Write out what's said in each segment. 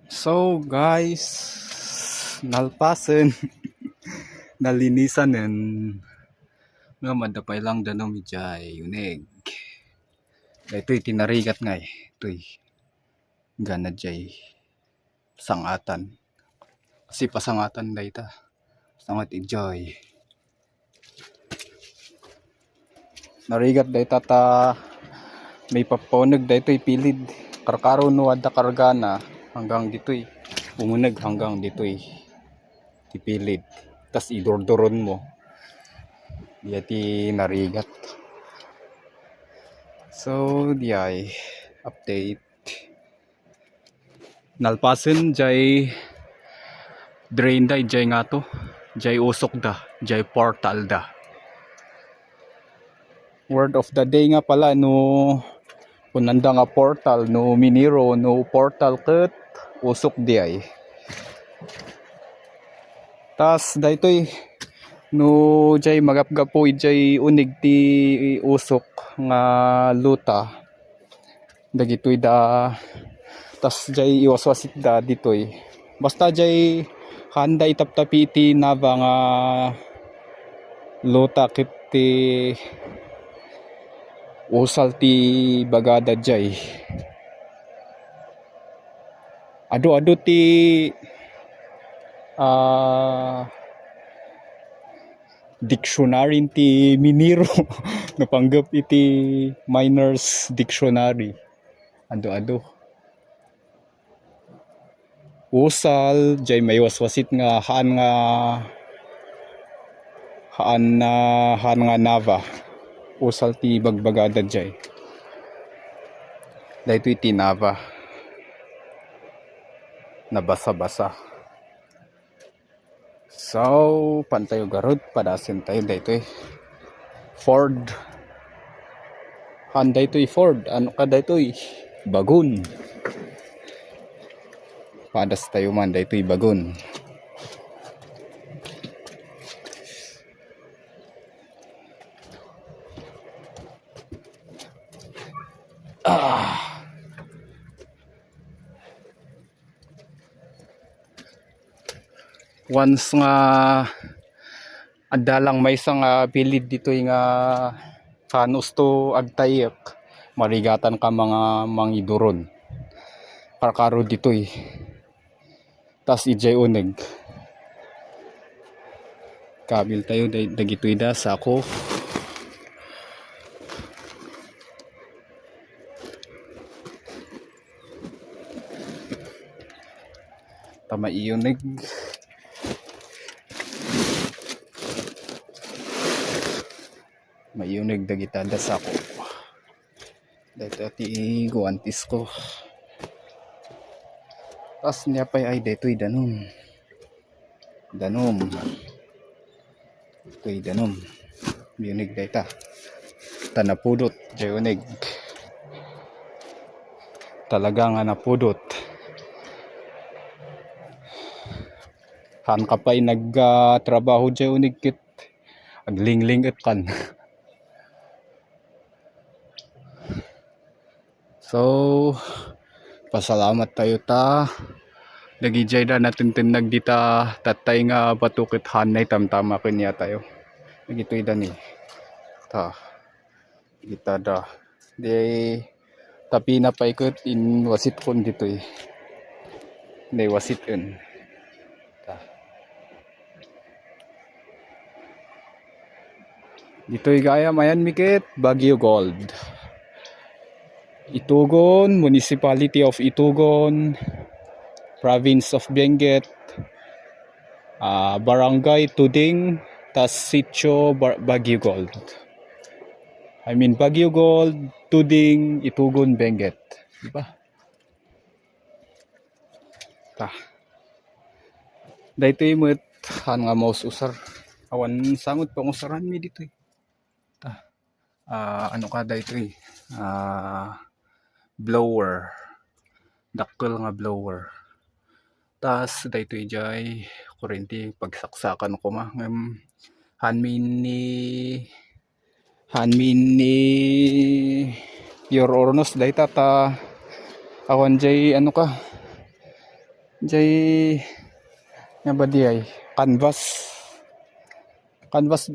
So guys, nalpasan, nalinisan yan. Nga madapay lang danom jay unig. Ito'y tinarigat nga eh. Ito'y gana jay sangatan. Kasi pasangatan da ita. Sangat enjoy. Narigat da ita ta may paponag da ito'y pilid. Karkaro no ada kargana hanggang dito'y umunag hanggang dito'y tipilid. Tas idordoron mo. Yati narigat. So diay update. Nalpasan jay drain da jay nga to. Jay usok da, jay portal da. Word of the day nga pala no kunanda nga portal no miniro no portal ket usok diay. Tas daytoy no jay magapgapoy jay unig ti usok nga luta dagitoy da tas jay iwaswasit da ditoy basta jay handa itaptapi ti nava nga luta ket ti usal ti bagada jay adu ti dictionary ti miniro napanggap iti miners dictionary adu usal jay may waswasit nga haan nga nava usal ti bagbagada jay dahito iti nava nabasa-basa. So pantayo garod padasin tayo dahito Ford handa ito Ford ano ka dahito bagun padas tayo man dahito bagun. Once nga adalang may isang pilid dito nga kanus to agtayak marigatan ka mga mangiduron karkaro dito tas ijay uneg kabil tayo dagitoy da sako tama iyuneg mayunig dagitada sa ako dito ati guantis ko tas niya pa'y ay dito'y danom ito'y danom mayunig dita tanapudot jayunig talaga nga napudot han kapay nagtrabaho jayunig kit aglingling at kan. So pasalamat tayo ta nagijay da natin tinag dita tatay nga batukit hanay tamtama kanya tayo nagitoy da ni ta kita da di tapi na paikot in wasit kon ditoy nay wasit en ta ditoy gaya mayan mikit Baguio Gold Itugon, Municipality of Itugon, Province of Benguet, Barangay Tuding, tas Sitio Baguio Gold. I mean Baguio Gold, Tuding, Itugon, Benguet. Diba? Ta. Dito yung nga mouse usar. Awan sangot pang usaran mi dito Ta. Ano ka dito blower dakkel nga blower tas daytoy jay kurente pagsaksakan ko ma hanmin ni your ornos dayta ta awan jay ano ka Jay nga ba di ay canvas canvas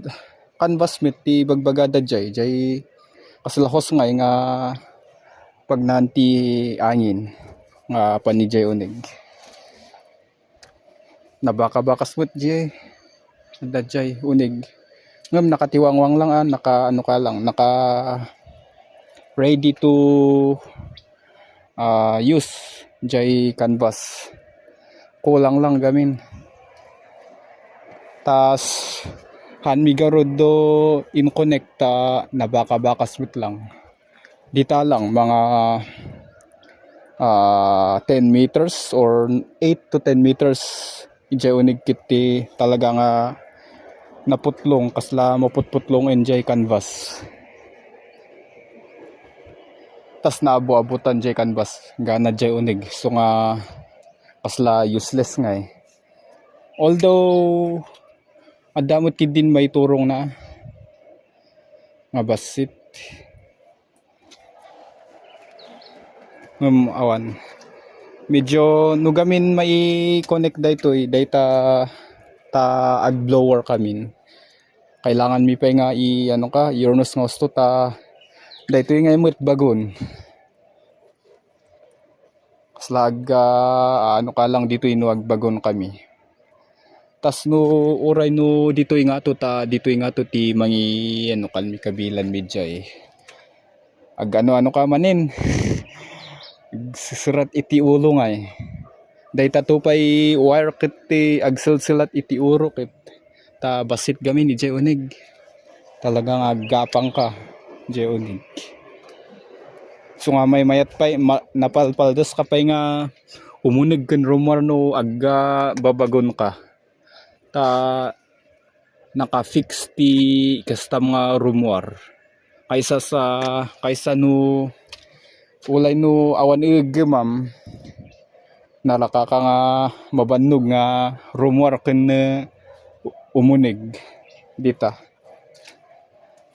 canvas mit ti bagbagada jay kaslahos nga pag nanti angin nga panijay unig nabaka-bakas mo't jay dadjay unig ngam nakatiwangwang lang naka ano ka lang naka ready to use jay canvas kulang lang gamin tas hanmigarod do in connecta nabaka-bakas mo't lang dita lang mga 10 meters or 8 to 10 meters ijay unig kiti talaga nga naputlong kasla maputputlong enjay canvas tas naabu-abutan jay canvas gana jay unig so nga kasla useless nga although adamot kid din may turong na nga basit awan medyo nugamin mai connect daytoy dayta ta ag blower kamin kailangan mi pa nga ano ka i-urnos nga gusto ta daytoy nga imut bagon slag ano ka lang dito inuag bagon kami tas no uray no ditoy nga to ta ditoy nga to ti mangi ano kalmi kabilan medya ag ano ka manin susurat iti ulo nga dayta to pay wire kit ti agsilsilat iti uro kit ta basit gamin ni jay unig talagang agapang ka jay unig so nga may mayat pay napalpaldos ka pay nga umunig ken rumor no agga babagon ka ta naka-fix ti kastam nga rumor kaysa no ulay no awan ma'am nalaka ka nga mabannog nga rumor ken umunig dita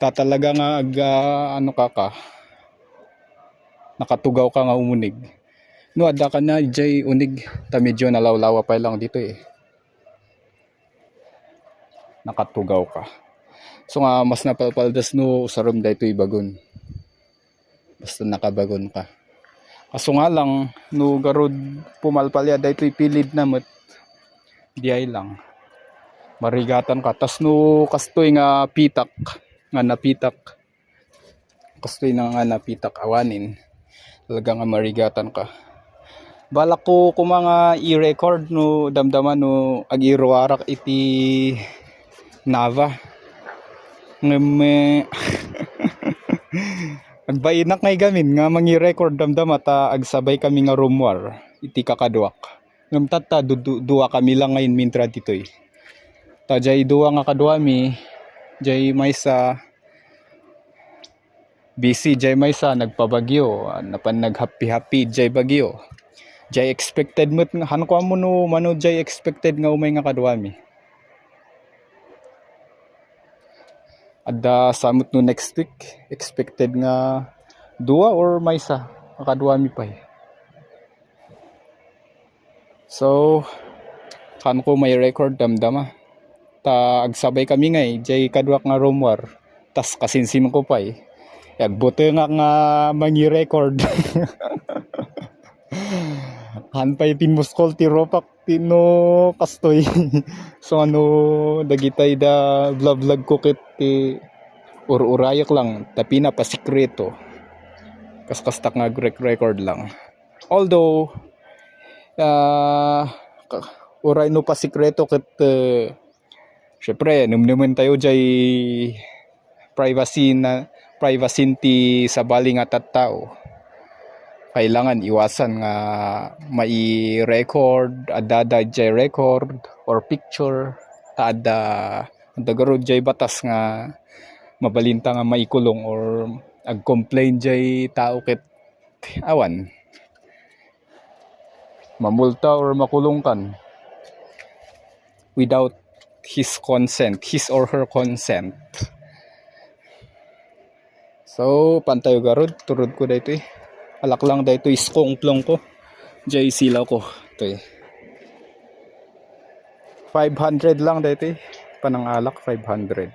ta talaga nga ano ka nakatugaw ka nga umunig no adda ka na jay unig ta medyo nalawlawa pa lang dito nakatugaw ka so nga mas napalpaldas no sarum dayto ibagon basta nakabagon ka kaso nga lang no garod pumalpalya dayto ipilid na met diay lang marigatan ka tas no kastoy nga pitak nga napitak kastoy nga napitak awanin talaga nga marigatan ka balak ko mga i-record no damdaman no ag-iruarak iti Nava ngem agbainak ngay gamin nga mangi-record damdama ta agsabay kami nga rumwar iti kakaduak ngem tatta duwa kami lang ngayon mintra ditoy ta jay duwa nga kaduami jay maysa busy jay maysa nagpabagyo napan naghappy jay bagyo jay expected met nga han ko mo no mano jay expected nga umay nga kaduami adda samot no next week expected nga dua or maysa kaduami pa so kan ko may record damdama ta agsabay kami nga jay kaduak nga rumwar tas kasinsin ko pa agbote nga mangi-record hanpay timuskol ti ropak tino kastoy so ano dagitay da vlog ko kit ti urayak lang tapi na pasikreto kastak nga record lang although uray no pasikreto kit syempre numnumen tayo jay privacy ti sabali nga tattao kailangan iwasan nga mai-record adda jay record or picture ta adda garod jay batas nga mabalinta nga maikulong or ag-complain jay tao ket awan mamulta or makulong kan without his or her consent so pantayo garod turod ko dayto alak lang dayto iskong plong ko jay silaw ko ito 500 lang dito panang alak 500.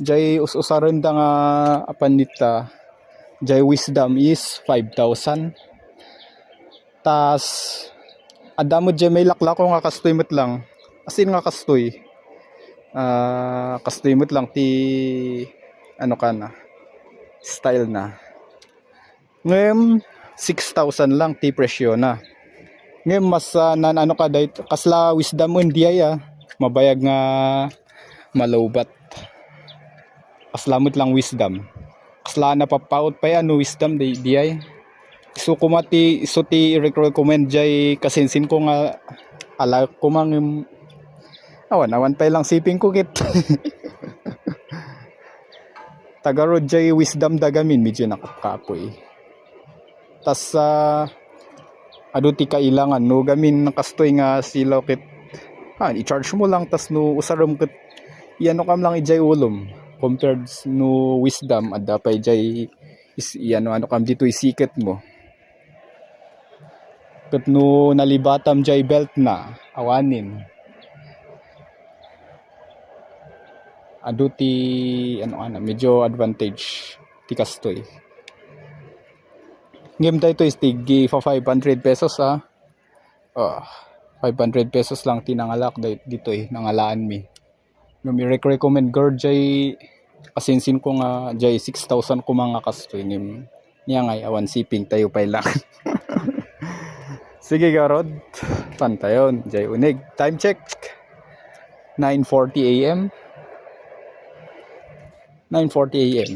Jay usaran da nga apan nita jay wisdom is 5,000. Tas adamo jay may laklako nga kastoy met lang. Asin nga kastoy. Kastoy met lang ti ano ka na style na. Ngayon 6,000 lang ti presyo na. Ngayon mas nan ano ka dahit kasla wisdom mo hindi ay mabayag nga malowbat. Kaslamot lang wisdom. Kasla na papaut pa yan no wisdom di ay. So kumati so ti recommend jay kasinsin ko nga ala ko mang awan pa lang siping ko kit. Tagarod jay wisdom dagamin medyo nakakapoy. Tas ado ti kailangan no gamin kastoy nga silaw kit i-charge mo lang tas no usarom kit iano kam lang ijay ulom compared no wisdom adda pa ijay ano kam dito isiket mo ket no nalibatam jay belt na awanin ado ti medyo advantage ti kastoy. Game dito is tigi 500 pesos 500 pesos lang tinangalak dito nangalaan mi. Ngami recommend guard jay kasinsin ko nga jay 6,000 ko mga kastoy nim niya ngay awan siping tayo pay lang. Sige garod pantayon jay unig time check 9:40 AM 9:40 AM